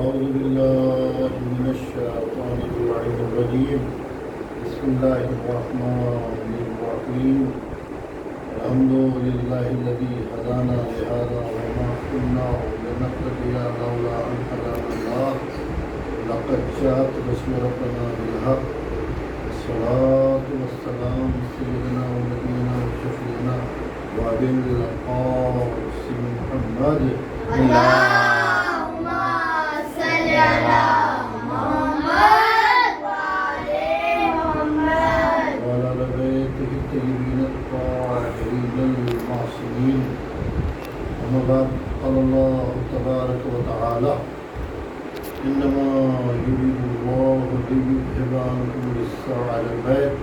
أعوذ بالله من الشيطان اللعين الرجيم بسم الله الرحمن الرحيم الحمد لله الذي هدانا لهذا وما كنا لنهتدي لولا أن هدانا الله لقد جاءت رسل ربنا بالحق والصلاة والسلام سيدنا ونبينا وشفيعنا وأبي القاسم محمد اللهم صل على محمد وعلى محمد وعلى آل بيته الطيبين الطاهرين المعصومين أما بعد قال الله تبارك وتعالى إنما يريد الله ليذهب عنكم الرجس أهل البيت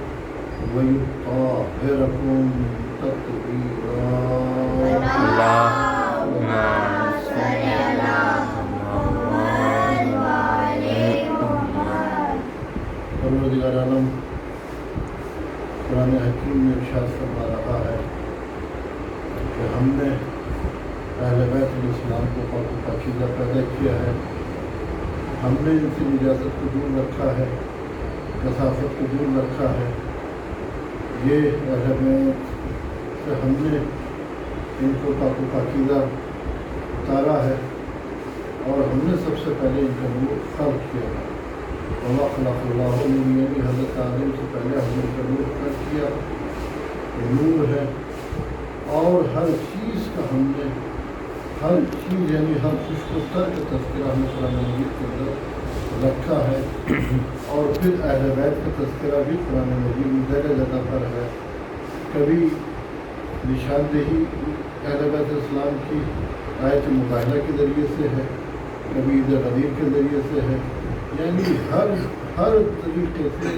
ويطهركم تطهيرا اللهم صل على محمد وعلى محمد پروردگار عالم قرآن حکیم میں ارشاد فرما رہا ہے کہ ہم نے اہل بیت علیہ السلام کو پاک و پاکیزہ پیدا کیا ہے، ہم نے ان سے نجاست کو دور رکھا ہے، کثافت کو دور رکھا ہے۔ یہ اہل بیت سے ہم نے ان کو پاک و پاکیزہ اتارا ہے اور ہم نے سب سے پہلے ان کا نور خلق کیا ہے۔ اللہ خلق اللہ یعنی حضرت آدم سے پہلے ہم نے ان کا نور خلق کیا، یہ نور ہے، اور ہر چیز کا ہم نے ہر چیز یعنی ہر خوش و تر کا تذکرہ ہم نے قرآن مجید کے اندر رکھا ہے، اور پھر اہل بیت کا تذکرہ بھی قرآن مجید میں جگہ جگہ پر ہے۔ کبھی نشاندہی اہل بیت علیہ السلام کی آیت مباہلہ کے ذریعے سے ہے، کبھی عید غدیر کے ذریعے سے ہے، یعنی ہر طریقے سے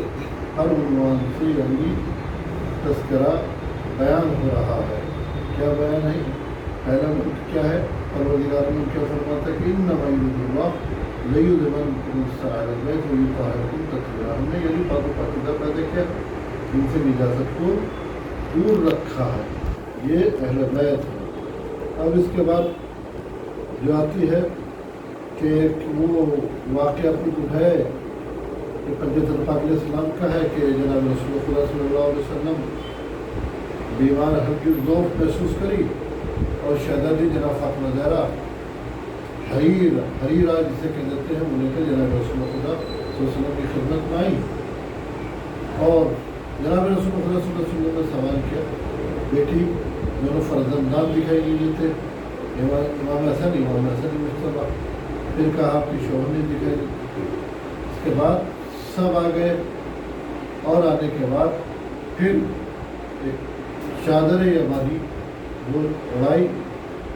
ہر عنوان سے یعنی تذکرہ بیان ہو رہا ہے۔ کیا بیان ہے؟ پہلا نقطہ کیا ہے؟ پروردگار نے کیا فرماتا ہے کہ انما یرید اللہ لیذهب عنکم الرجس اہل البیت ویطہرکم تطہیرا۔ ہم نے یعنی پاک و پاکیزہ پیدا کیا، ان سے نجاست کو دور رکھا ہے، یہ اہل بیت ہے۔ اب اس کے بعد جو آتی ہے کہ وہ واقعہ کچھ ہے کہ حضرت پاک علیہ السلام کا ہے کہ جناب رسول اللہ صلی اللہ علیہ وسلم بیمار ہلکی ذوف محسوس کری، اور شہزادی جناب فاطمہ زہرا حریرہ جسے کہ دیتے ہیں، انہیں کہ جناب رسول خدا صلی اللہ علیہ وسلم کی خدمت میں آئی، اور جناب رسول خدا صلی اللہ علیہ وسلم نے سوال کیا، بیٹی دونوں فرزندان دکھائی نہیں دیتے، امام حسن مصطفیٰ، پھر کہا آپ کی شوہر نے دکھائی دی۔ اس کے بعد سب آ گئے، اور آنے کے بعد پھر ایک چادر یمانی وہ اڑائی،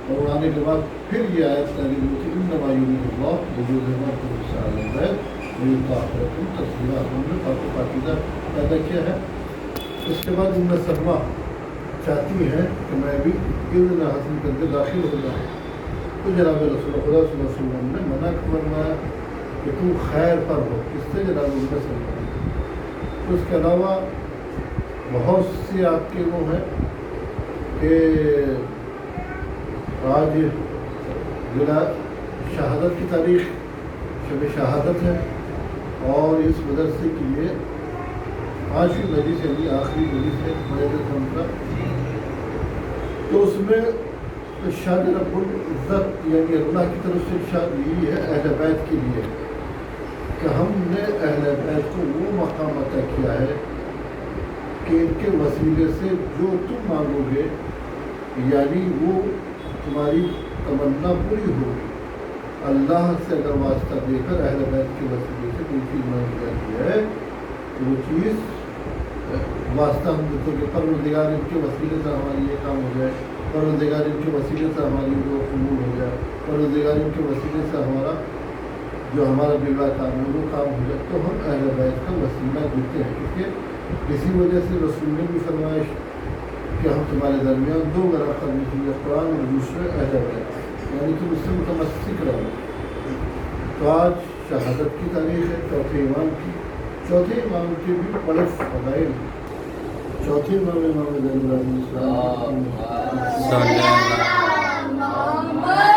اور اڑانے کے بعد پھر یہ آیت نازل ہوئی تھی انما یرید اللہ لیذهب عنکم الرجس اہل البیت ویطہرکم تطہیرا۔ ہم نے پاک و پاکیزہ پیدا کیا ہے۔ اس کے بعد ام سلمہ چاہتی ہیں کہ میں بھی اذن حاصل کر کے داخل ہو جاؤں، تو جناب رسول خدا صلی اللہ علیہ وسلم نے منع فرمایا کہ تو خیر پر ہو، کس سے؟ جناب ام سلمہ۔ اس کے علاوہ بہت سی آپ کے وہ ہیں کہ آج ضلع شہادت کی تاریخ شب شہادت ہے، اور اس مدرسے کے لیے 5ویں مجلس یعنی آخری مجلس ہے مجلس کا، تو اس میں ارشاد رب العزت یعنی اللہ کی طرف سے ارشاد یہی ہے اہل بیت کے لیے کہ ہم نے اہل بیت کو وہ مقام عطا کیا ہے کہ ان کے وسیلے سے جو تم مانگو گے یعنی وہ تمہاری تمنا پوری ہوگی۔ اللہ سے اگر واسطہ دے کر اہل بیت کے وسیلے سے کوئی چیز مانگی جاتی ہے تو وہ چیز واسطہ ہم دیتے کہ پروردگار ان کے وسیلے سے ہماری یہ کام ہو جائے، پروردگار ان کے وسیلے سے ہماری جو قبول ہو جائے، پروردگار ان کے وسیلے سے ہمارا جو ہمارا بگڑا کام ہے وہ کام ہو جائے، تو ہم اہل بیت کا وسیلہ دیتے ہیں، کیونکہ اسی وجہ سے رسول نے بھی فرمائش کہ ہم تمہارے درمیان 2 گراں کرنے کے لیے قرآن اور دوسرے اہل بیت، یعنی تم اس سے متمسک رہو۔ تو آج شہادت کی تاریخ ہے، چوتھے امام کے بھی بڑے فضائل، چوتھے امام زین العابدین محمد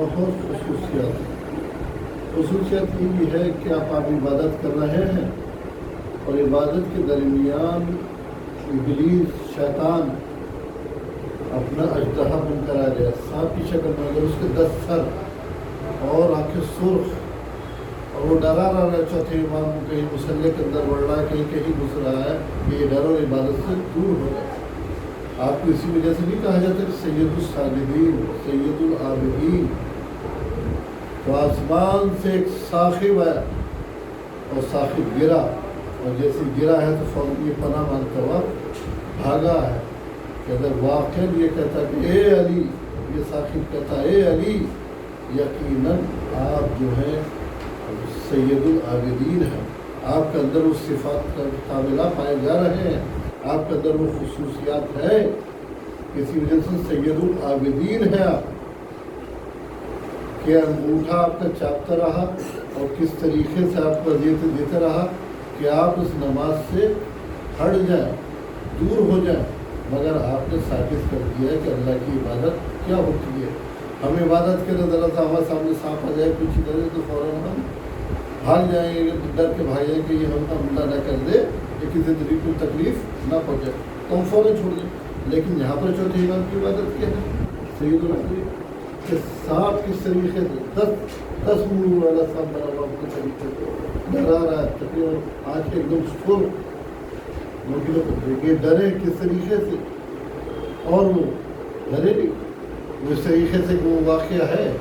بہت خصوصیات ہیں۔ خصوصیت یہ ہے کہ آپ عبادت کر رہے ہیں اور عبادت کے درمیان ابلیس شیطان اپنا اژدہا بن کر آ گیا، سانپ کی شکل میں، اگر اس کے 10 سر اور آنکھیں سرخ، اور وہ ڈرا رہا ہے چوتھے امام کو، کہیں مسلح کے اندر بڑھ رہا ہے، کہیں کہیں گھس رہا ہے کہ یہ ڈر اور عبادت سے دور ہو جائے۔ آپ کو اسی وجہ سے نہیں کہا جاتا کہ سید الساجدین، سید العابدین۔ تو آسمان سے ایک ساخب آیا اور ساخب گرا، اور جیسے گرا ہے تو فوراً یہ پناہ مانگتا ہوا بھاگا ہے کہ اگر واقعا یہ کہتا کہ اے علی، یہ ساخب کہتا اے علی، یقیناً آپ جو ہیں سید العابدین ہیں، آپ کے اندر وہ صفات کا قابلہ پائے جا رہے ہیں، آپ کے اندر وہ خصوصیات ہے، کسی وجہ سے سید العابدین ہے آپ، کہ انگوٹھا آپ کا چاپتا رہا اور کس طریقے سے آپ کو اذیتیں دیتا رہا کہ آپ اس نماز سے ہٹ جائیں، دور ہو جائیں، مگر آپ نے ثابت کر دیا کہ اللہ کی عبادت کیا ہوتی ہے۔ ہم عبادت کریں، ذرا سا ہمارے سامنے سانپ آ جائے، کچھ ادھر تو فوراً ہم بھاگ جائیں گے، ڈر کے بھاگ جائیں کہ یہ ہم کا حملہ نہ کر دے، یا کسی طریقے کو تکلیف نہ پہنچے، تو ہم فوراً چھوڑ دیں۔ لیکن یہاں پر چوتھے امام کی عبادت کیا ہے؟ سید العابدین، کہ سانپ کس طریقے سے 10 منہ والا سانپ بنا ہوا کے طریقے سے ڈرا رہا ہے، تقریباً آنکھیں ایک دم فل، یہ ڈرے کس طریقے سے، اور وہ ڈرے نہیں، اس طریقے سے وہ واقعہ ہے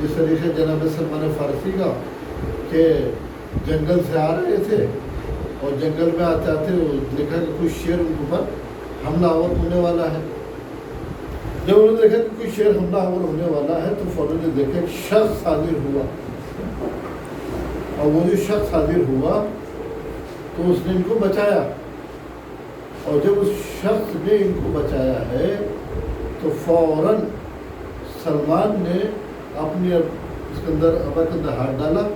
جس طریقے جناب سلمان فارسی کا کہ جنگل سے آ رہے تھے اور جنگل میں آتے آتے وہ دیکھا کہ کچھ شیر ان کے اوپر حملہ آور ہونے والا ہے۔ جب انہوں نے دیکھا کہ کوئی شیر حملہ آور ہونے والا ہے تو فوراً نے دیکھا ایک شخص حاضر ہوا، اور وہ جو شخص حاضر ہوا تو اس نے ان کو بچایا، اور جب اس شخص نے ان کو بچایا ہے تو فوراً سلمان نے اپنے اس کے اندر ابا کے اندر ہاتھ ڈالا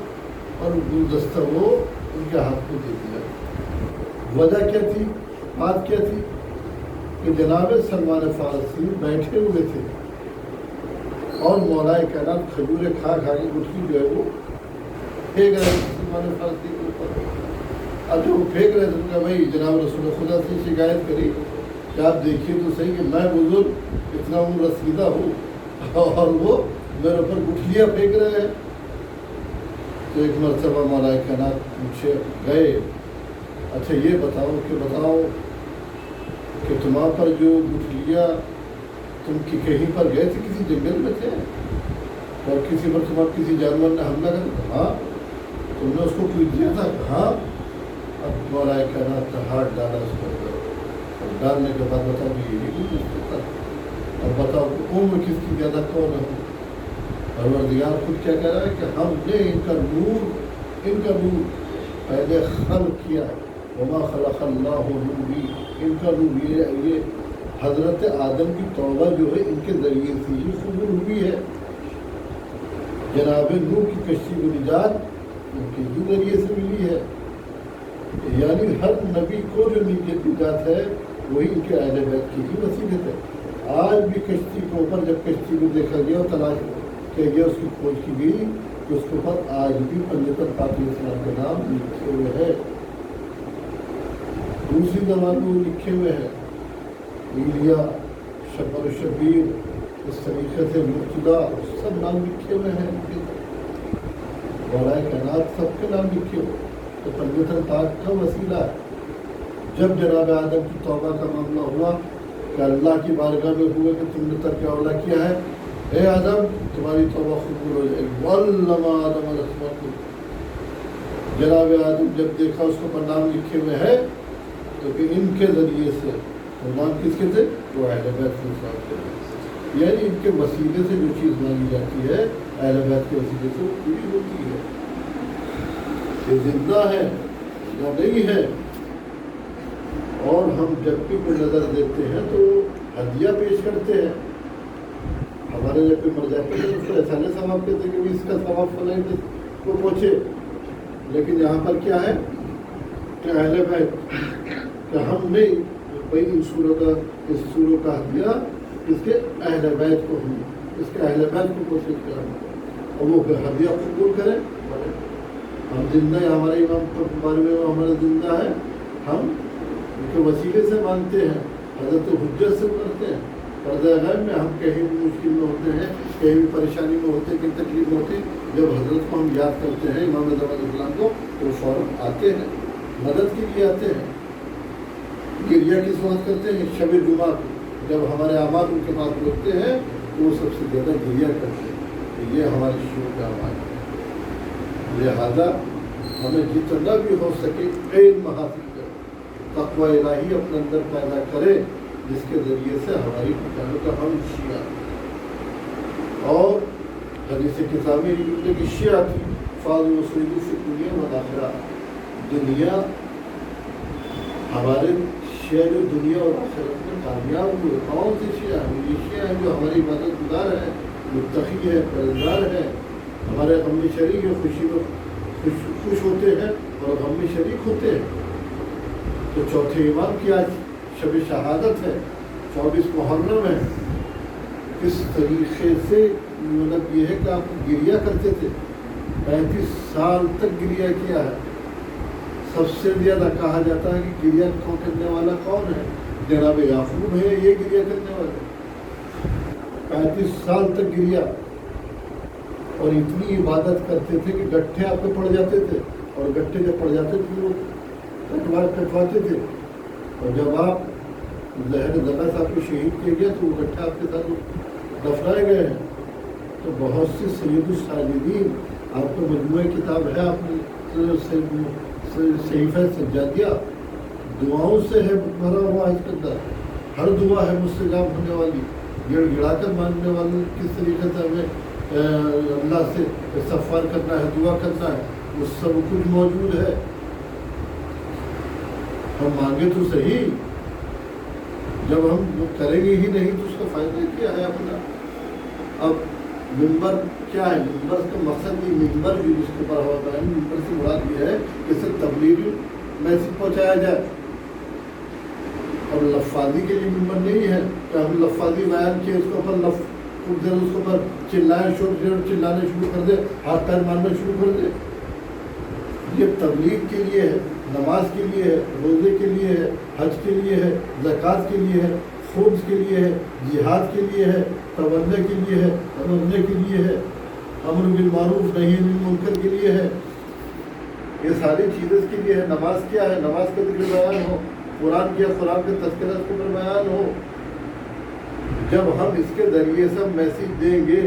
اور گلدستہ وہ ان کے ہاتھ کو دے دیا۔ وجہ کیا تھی؟ بات کیا تھی؟ کہ جناب سلمان فارسی بیٹھے ہوئے تھے اور مولا کائنات کھجوریں کھا کھا کے گٹھی جو ہے وہ پھینک رہے تھے سلمان فارسی کے اوپر۔ اب جو وہ پھینک رہے تھے کہ بھائی جناب رسول خدا سے شکایت کری کہ آپ دیکھیے تو صحیح کہ میں بزرگ اتنا عمر رسیدہ ہوں اور وہ میرے اوپر گٹھلیاں پھینک رہے ہیں۔ تو ایک مرتبہ مولا کائنات پوچھے گئے، اچھا یہ بتاؤ کہ تمہاں پر جو گٹھلیاں تم کہیں پر گئے تھے، کسی جنگل میں تھے اور کسی پر تمہارا کسی جانور نے حملہ کر، ہاں تم نے اس کو پیٹ دیا تھا، ہاں۔ اب مولا کائنات کا ہاتھ ڈالا اس پر، اور ڈالنے کے بعد بتاؤ کہ یہ بھی کچھ تھا، اب بتاؤ کہ عمر کس کی زیادہ کون ہے؟ پروردگار خود کیا کہہ رہا ہے کہ ہم نے ان کا نور پہلے خلق کیا، وما خلق اللہ نوری، ان کا نور یہ حضرت آدم کی توبہ جو ہے ان کے ذریعے سے ہی قبول ہوئی ہے۔ جناب نوح کی کشتی و نجات ان کے ہی ذریعے سے ملی ہے، یعنی ہر نبی کو جو نجات ہے وہی ان کے اہل بیت کی ہی وسیلت ہے۔ آج بھی کشتی کے اوپر جب کشتی کو دیکھا گیا اور تلاش کیا گیا، اس کی کھوج کی گئی، تو اس کے اوپر آج بھی پنجتن پاک علیہ السلام کا نام لکھے ہوئے ہے، دوسری زبان میں وہ لکھے ہوئے ہیں، ایلیا، شبر و شبیر، اس طریقے سے مرتضیٰ، سب نام لکھے ہوئے ہیں ان کے، مولا کائنات سب کے نام لکھے ہوئے۔ تو پنجتن پاک کا وسیلہ ہے۔ جب جناب آدم کی توبہ کا معاملہ ہوا کہ اللہ کی بارگاہ میں ہوئے کہ تم نے ترک اولا کیا ہے، اے آدم تمہاری توبہ قبول ہو جائے گی، وَعَلَّمَ آدَمَ الْأَسْمَاءَ، جناب آدم جب دیکھا اس کو پر نام لکھے ہوئے ہیں تو کہ ان کے ذریعے سے، وہ نام کس کے تھے؟ وہ اہل بیت کے ساتھ تھے، یعنی ان کے وسیلے سے جو چیز مانی جاتی ہے اہل بیت کے وسیلے سے وہ پوری ہوتی ہے۔ یہ زندہ ہے یا نہیں ہے، اور ہم جب بھی کوئی نظر دیتے ہیں تو ہدیہ پیش کرتے ہیں۔ ہمارے جب کوئی مر جاتے ہیں تو ایسا نہیں ثواب کہتے کہ اس کا ثواب فلاں کو پہنچے، لیکن یہاں پر کیا ہے کہ اہل بیت کہ ہم نہیں بھائی اس سوروں کا ہدیہ اس کے اہل بیت کو، ہم اس کے اہل بیت کو کوشش کریں۔ اور وہ ہدیہ قبول کریں. ہم زندہ ہیں, ہمارے امام پر بارے میں ہمارا زندہ ہے, ہم ان کے وسیلے سے مانتے ہیں, حضرت حجت سے کرتے ہیں. پردہ غیب میں ہم کہیں بھی مشکل میں ہوتے ہیں, کہیں بھی پریشانی میں ہوتے ہیں, کہیں تکلیف میں ہوتی ہے, جب حضرت کو ہم یاد کرتے ہیں امام رضا علیہ السلام کو, تو فوراً آتے ہیں, مدد کے لیے آتے ہیں. گریہ کس وقت کرتے ہیں؟ شب جمعہ کو, جب ہمارے اعمال ان کے پاس ہوتے ہیں تو وہ سب سے زیادہ گریہ کرتے ہیں. تو یہ ہمارے شروع کا اعمال ہے. لہذا ہمیں جتنا بھی ہو سکے علم حاصل کرے, تقوی الہی اپنے اندر پیدا کرے, جس کے ذریعے سے ہماری پہچانوں کا ہم شیعہ. اور حدیث کتاب میں یہ کہ شیعہ کی فاضل وسیل سے دنیا والآخرہ, دنیا ہمارے شیعہ جو دنیا اور آخرت میں کامیاب ہوئے. کون سے شیعہ ہیں؟ یہ شیعہ ہیں جو ہماری عبادت گزار ہیں, متقی ہے, پرہیزگار ہے, ہمارے غم میں شریک ہے, خوشی میں خوش ہوتے ہیں اور غم میں شریک ہوتے ہیں. تو چوتھے امام کی آج شب شہادت ہے, 24 محرم ہے. کس طریقے سے مطلب یہ ہے کہ آپ گریہ کرتے تھے, 35 سال تک گریہ کیا ہے. سب سے زیادہ کہا جاتا ہے کہ گریہ کرنے والا کون ہے؟ جناب یعقوب ہے یہ گریہ کرنے والے. 35 سال تک گریہ, اور اتنی عبادت کرتے تھے کہ گٹھے آپ پہ پڑ جاتے تھے, اور گٹھے جب پڑ جاتے تھے وہ کٹواتے تھے, اور جب آپ زہر زبا صاحب کو شہید کیا گیا تو وہ گٹھے آپ کے ساتھ دفنائے گئے ہیں. تو بہت سی سید الصالحین, آپ کو مجموعہ کتاب ہے, آپ نے صحیفہ سجادیہ دعاؤں سے ہے بھرا ہوا, اس کے اندر ہر دعا ہے مستجاب ہونے والی, گڑ گڑا کر ماننے والے کس طریقے سے ہمیں اللہ سے استغفار کرنا ہے, دعا کرنا ہے, وہ سب کچھ موجود ہے. ہم مانگے تو صحیح, جب ہم وہ کریں گے ہی نہیں تو اس کا فائدہ کیا ہے اپنا. اب ممبر کیا ہے؟ ممبر کا مقصد بھی ممبر بھی جس کے اوپر ہوتا ہے, ممبر سے مراد یہ ہے کہ اسے تبلیغی میسج پہنچایا جائے. اب لفاظی کے لیے ممبر نہیں ہے کہ ہم لفاظی بیان کیے, اس کے اوپر اس کے اوپر چلانے شروع کر دے, ہاتھ پیر مارنا شروع کر دے. یہ تبلیغ کے لیے ہے, نماز کے لیے ہے, روزے کے لیے ہے, حج کے لیے ہے, زکوٰۃ کے لیے ہے, خبز کے لیے ہے, جہاد کے لیے ہے, تبلیغ کے لیے ہے, سمجھنے کے لیے ہے, امر بالمعروف نہی عن المنکر کے لیے ہے. یہ ساری چیزیں اس کے لیے ہے. نماز کیا ہے؟ نماز کا ذکر بیان ہو. قرآن کیا؟ قرآن کا تذکرہ اس کے اوپر بیان ہو. جب ہم اس کے ذریعے سے میسیج دیں گے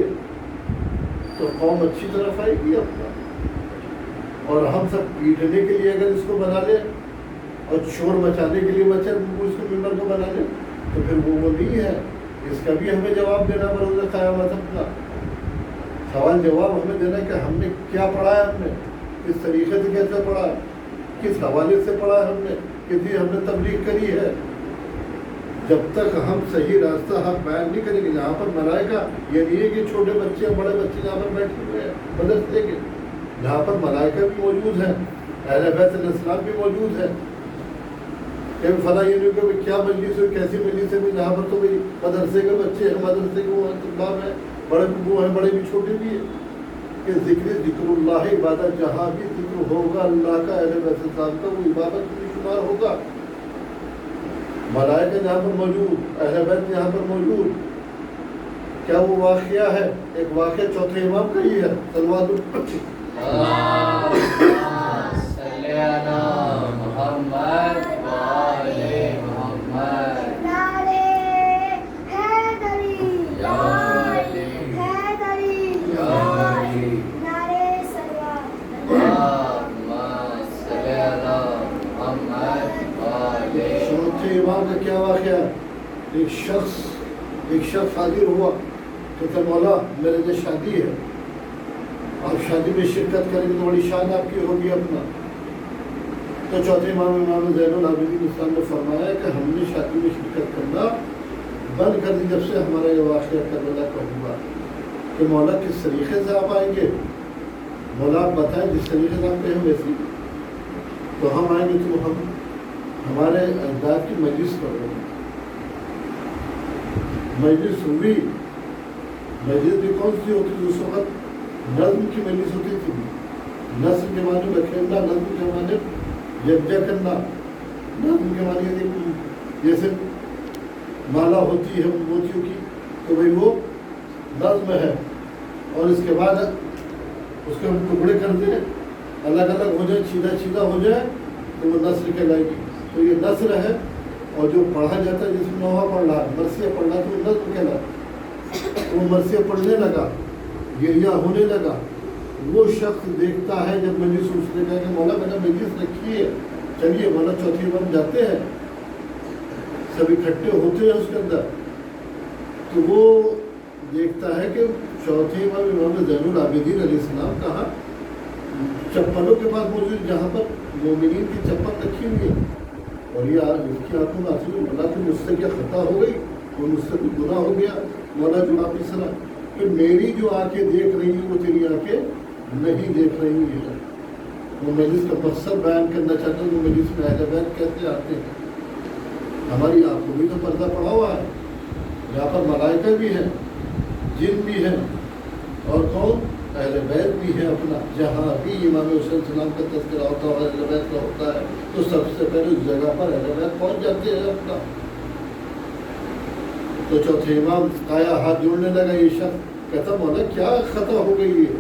تو قوم اچھی طرف آئے گی اپنا. اور ہم سب پیٹنے کے لیے اگر اس کو بنا لیں اور شور مچانے کے لیے اس کو ممبر کو بنا لیں تو پھر وہ نہیں ہے. اس کا بھی ہمیں جواب دینا پڑے گا قیامت. اپنا سوال جواب ہمیں دینا کہ ہم نے کیا پڑھا ہے, ہم نے کس طریقے سے کیسے پڑھا, کس حوالے سے پڑھا ہم نے, کتنی ہم نے تبلیغ کری ہے. جب تک ہم صحیح راستہ حق بیان نہیں کریں گے, جہاں پر ملائکہ, یہ نہیں ہے کہ چھوٹے بچے اور بڑے بچے جہاں پر بیٹھے ہوئے ہیں مدرسے کے, جہاں پر ملائکہ بھی موجود ہیں, اہل بیت علیہ السلام بھی موجود ہے. کہ فلاں یہ نہیں کہ کیا مجلس ہے, کیسی مجلس ہے, جہاں پر تو بھائی مدرسے کے بچے ہیں, مدرسے کے وہ طلاب ہیں, بڑے وہ ہیں, بڑے بھی چھوٹے بھی ہیں. کہ ذکر اللہ عبادت, جہاں بھی ذکر ہوگا اللہ کا, اہل بیت السلام کا, وہ عبادت میں شمار ہوگا. ملائکہ جہاں پر موجود, اہل بیت جہاں پر موجود, کیا وہ واقعہ ہے؟ ایک واقعہ چوتھے امام کا ہی ہے. صلوات امام کا کیا واقعہ ہے؟ ایک شخص حاضر ہوا کہ مولا میرے لیے شادی ہے, آپ شادی میں شرکت کریں گے تو بڑی شان آپ کی ہوگی اپنا. تو چوتھے امام زین العابدین اسلام نے فرمایا کہ ہم نے شادی میں شرکت کرنا بند کر دی جب سے ہمارا یہ واقعہ کربلا کا ہوا. کہ مولا کس طریقے سے آپ آئیں گے؟ مولا آپ بتائیں جس طریقے سے آپ کہیں ویسی. تو ہم آئیں گے تو ہم ہمارے اجداد کی مجلس کر رہے ہیں. مجلس ہوئی. مجلس بھی کون سی ہوتی ہے اس وقت؟ نظم کی مجلس ہوتی تھی، نظم کے معنی میں کھیلنا، نظم کے معنی یکجا کرنا، نظم کے معنی جیسے مالا ہوتی ہے موتیوں کی تو بھائی وہ نظم ہے، اور اس کے بعد اس کے ہم ٹکڑے کر دیں، الگ الگ ہو جائے، سیدھا سیدھا ہو جائے تو وہ نثر کہلائے گی. تو یہ نثر ہے. اور جو پڑھا جاتا ہے، جس میں نوحہ پڑھ رہا، مرثیہ پڑھ رہا تو وہ نظم کہلائے. وہ مرثیہ پڑھنے لگا، گریہ ہونے لگا. وہ شخص دیکھتا ہے جب مجلس اس نے کہا کہ مولا میں نے مجلس رکھی ہے، چلیے مولا چوتھی امام جاتے ہیں، سب اکٹھے ہوتے ہیں اس کے اندر. تو وہ دیکھتا ہے کہ چوتھے امام زین العابدین علیہ السلام کہاں؟ چپلوں کے پاس موجود، جہاں پر مومنین کی چپل رکھی ہوئی ہے. اور یہ اس کی آنکھوں میں آنسو، مولا کہ مجھ سے کیا خطا ہو گئی، وہ مجھ سے کچھ گناہ ہو گیا. مولا جو آپ اس طرح کہ میری جو آنکھیں دیکھ رہی ہیں وہ تیری آنکھیں نہیں دیکھ رہی ہیں. وہ مجلس کا مقصد بیان کرنا چاہتے ہیں. وہ مجلس میں اہل بیت کیسے آتے ہیں. ہماری آنکھوں بھی تو پردہ پڑا ہوا ہے. یہاں پر ملائکہ بھی ہیں، جن بھی ہیں، اور کون؟ اہل بیت بھی ہے. اپنا جہاں بھی امام حسین السلام کا تذکرہ ہوتا ہے، اہل بیت کا ہوتا ہے، تو سب سے پہلے اس جگہ پر اہل بیت پہنچ جاتے ہیں اپنا. تو چوتھے امام آیا، ہاتھ جوڑنے لگا. یہ شخص کہتا مولا کیا خطا ہو گئی ہے؟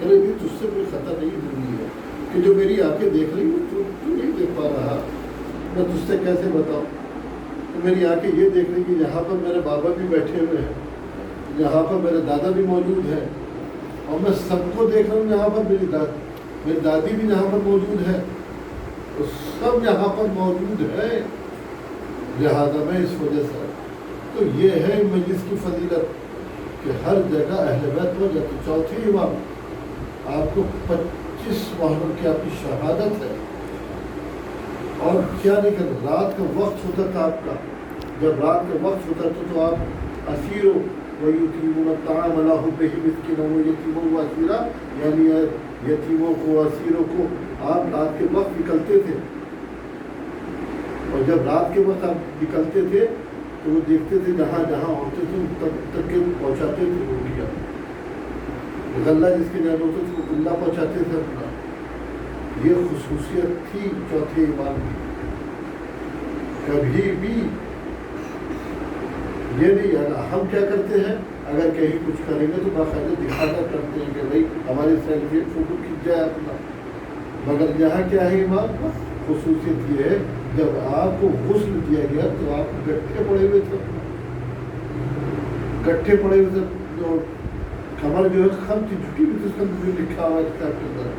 ارے بھی تجھ سے کوئی خطا نہیں ہوئی ہے کہ جو میری آنکھیں دیکھ رہی ہوں تو نہیں دیکھ پا رہا. میں تجھ سے کیسے بتاؤں؟ تو میری آنکھیں یہ دیکھ رہی کہ یہاں پر میرے بابا بھی بیٹھے ہوئے ہیں، یہاں پر میرے دادا بھی موجود ہے، اور میں سب کو دیکھ رہا ہوں. یہاں پر میری دادی بھی یہاں پر موجود ہے، تو سب یہاں پر موجود ہے. لہٰذا میں اس وجہ سے تو یہ ہے مجلس کی فضیلت کہ ہر جگہ اہل بیت ہو جاتی. چوتھی امام آپ کو 25 محرم کی آپ کی شہادت ہے. اور کیا نہیں کرتا، رات کا وقت ہوتا تھا آپ کا. جب رات کا وقت ہوتا تھا تو آپ اسیروں وَيُطْعِمُونَ الطَّعَامَ عَلَىٰ حُبِّهِ مِسْكِينًا وَيَتِيمًا وَأَسِيرًا، یعنی یتیموں کو، اسیروں کو آپ رات کے وقت نکلتے تھے. اور جب رات کے وقت آپ نکلتے تھے تو وہ دیکھتے تھے جہاں جہاں ہوتے تھے تب تک کے پہنچاتے تھے روٹیاں. غلہ جس کے جان ہوتے تھے وہ غلہ پہنچاتے تھے اپنا. یہ خصوصیت تھی چوتھے امام کی. کبھی بھی یہ نہیں ہے. ہم کیا کرتے ہیں، اگر کہیں کچھ کریں گے تو باقاعدہ دکھانا کرتے ہیں کہ بھائی ہماری سیلفی فوٹو کھینچ جائے اپنا. مگر یہاں کیا ہے امام؟ خصوصیت یہ ہے جب آپ کو غسل دیا گیا تو آپ گٹھے پڑے ہوئے تھے، گٹھے پڑے ہوئے تھے. جو کمر جو ہے خم کی جھکی ہوئی تھی، اس کا جو لکھا ہوا ہے کتاب کے اندر.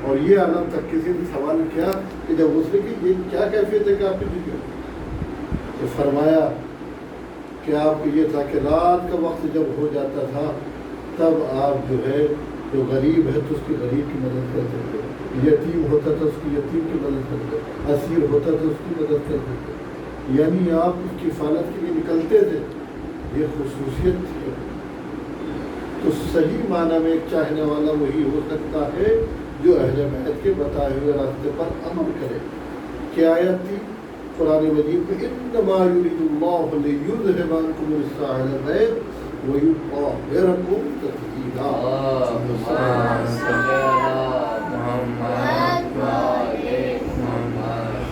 اور یہ عالم تک کسی نے سوال کیا کہ جب غسل کی یہ کیا کیفیت ہے کہ آپ کی جھکی؟ تو فرمایا کہ آپ کو یہ تھا کہ رات کا وقت جب ہو جاتا تھا تب آپ جو ہے جو غریب ہے تو اس کی غریب کی مدد کرتے تھے، یتیم ہوتا تھا اس کی یتیم کی مدد کرتے تھے، اسیر ہوتا تھا اس کی مدد کرتے تھے. یعنی آپ اس کی حفاظت کے لیے نکلتے تھے. یہ خصوصیت تھی. تو صحیح معنی میں ایک چاہنے والا وہی ہو سکتا ہے جو اہل بیت کے بتائے ہوئے راستے پر عمل کرے. کیا آیت تھی قرآن مجید میں؟ انما یرید اللہ لیذھب عنکم الرجس اہل البیت ویطہرکم تطہیرا.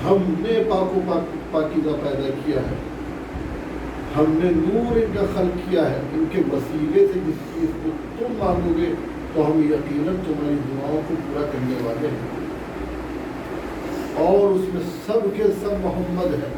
ہم نے پاک و پاکیزہ پیدا کیا ہے، ہم نے نور ان کا خلق کیا ہے. ان کے وسیلے سے جس چیز کو تم مانگو گے تو ہم یقیناً تمہاری دعاؤں کو پورا کرنے والے ہیں. اور اس میں سب کے سب محمد ہیں.